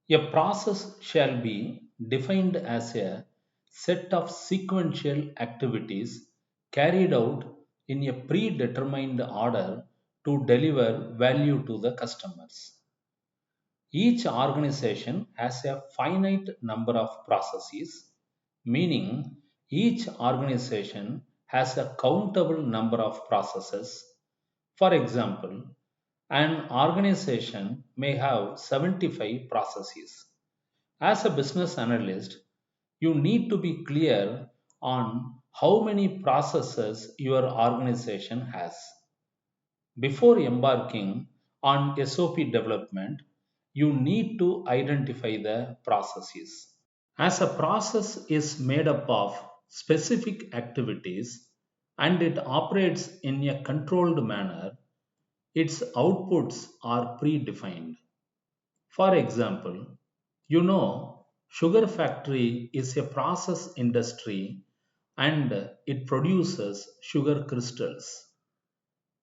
A process shall be defined as a set of sequential activities carried out in a predetermined order to deliver value to the customers. Each organization has a finite number of processes, meaning each organization has a countable number of processes. For example, an organization may have 75 processes. As a business analyst, you need to be clear on how many processes your organization has. Before embarking on SOP development, you need to identify the processes. As a process is made up of specific activities and it operates in a controlled manner, its outputs are predefined. For example, sugar factory is a process industry and it produces sugar crystals.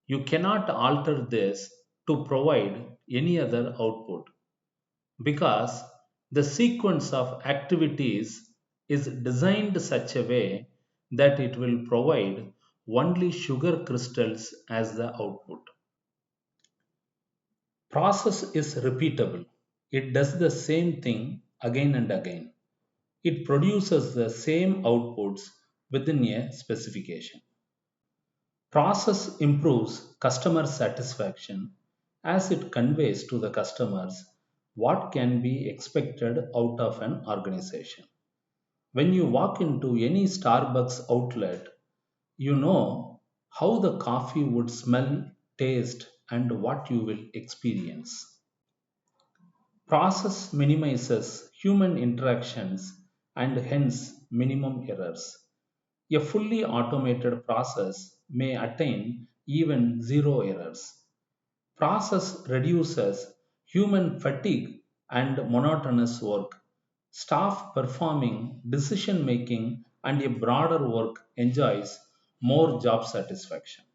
You cannot alter this to provide any other output because the sequence of activities is designed such a way that it will provide only sugar crystals as the output. Process is repeatable. It does the same thing again and again. It produces the same outputs within a specification. Process improves customer satisfaction as it conveys to the customers what can be expected out of an organization. When you walk into any Starbucks outlet, you know how the coffee would smell, taste, and what you will experience. Process minimizes human interactions and hence minimum errors. A fully automated process may attain even zero errors. Process reduces human fatigue and monotonous work. Staff performing decision making and a broader work enjoys more job satisfaction.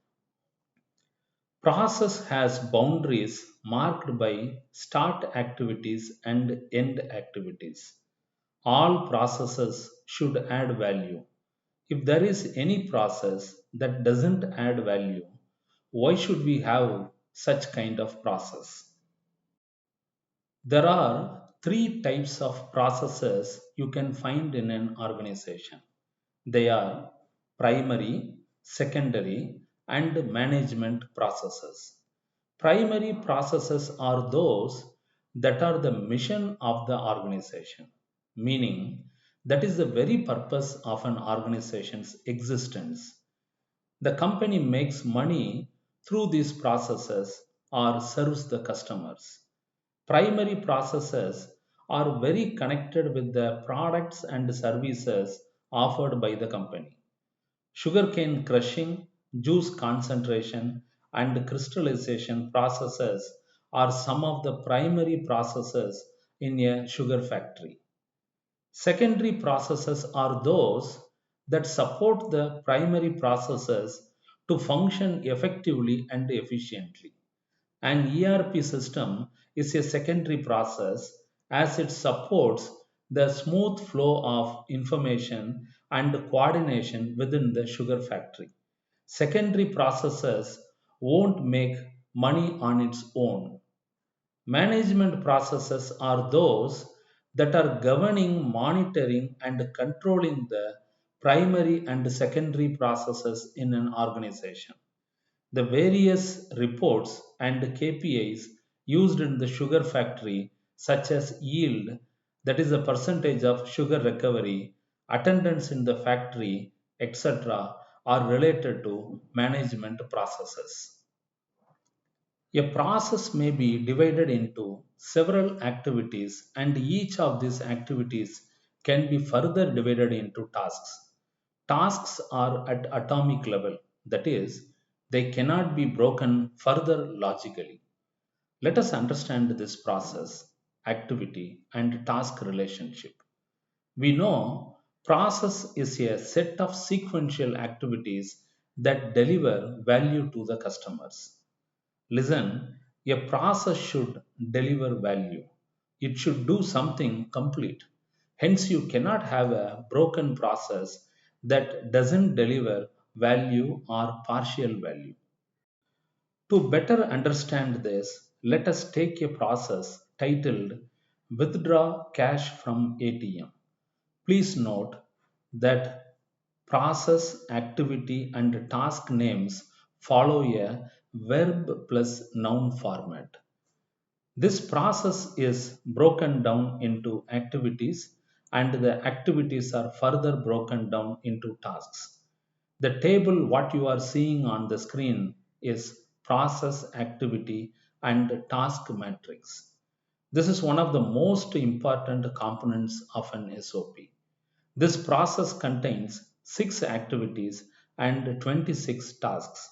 Process has boundaries marked by start activities and end activities. All processes should add value. If there is any process that doesn't add value, why should we have such kind of process? There are three types of processes you can find in an organization. They are primary, secondary, and management processes. Primary processes are those that are the mission of the organization, meaning that is the very purpose of an organization's existence. The company makes money through these processes or serves the customers. Primary processes are very connected with the products and services offered by the company. Sugarcane crushing, juice concentration, and crystallization processes are some of the primary processes in a sugar factory. Secondary processes are those that support the primary processes to function effectively and efficiently. An ERP system is a secondary process as it supports the smooth flow of information and coordination within the sugar factory. Secondary processes won't make money on its own. Management processes are those that are governing, monitoring, and controlling the primary and secondary processes in an organization. The various reports and KPIs used in the sugar factory, such as yield, that is the percentage of sugar recovery, attendance in the factory, etc., are related to management processes. A process may be divided into several activities, and each of these activities can be further divided into tasks. Tasks are at atomic level, that is, they cannot be broken further logically. Let us understand this process, activity, and task relationship. We know process is a set of sequential activities that deliver value to the customers. Listen, a process should deliver value. It should do something complete. Hence, you cannot have a broken process that doesn't deliver value or partial value. To better understand this, let us take a process titled Withdraw Cash from ATM. Please note that process, activity, and task names follow a verb plus noun format. This process is broken down into activities, and the activities are further broken down into tasks. The table, what you are seeing on the screen, is process, activity, and task matrix. This is one of the most important components of an SOP. This process contains 6 activities and 26 tasks.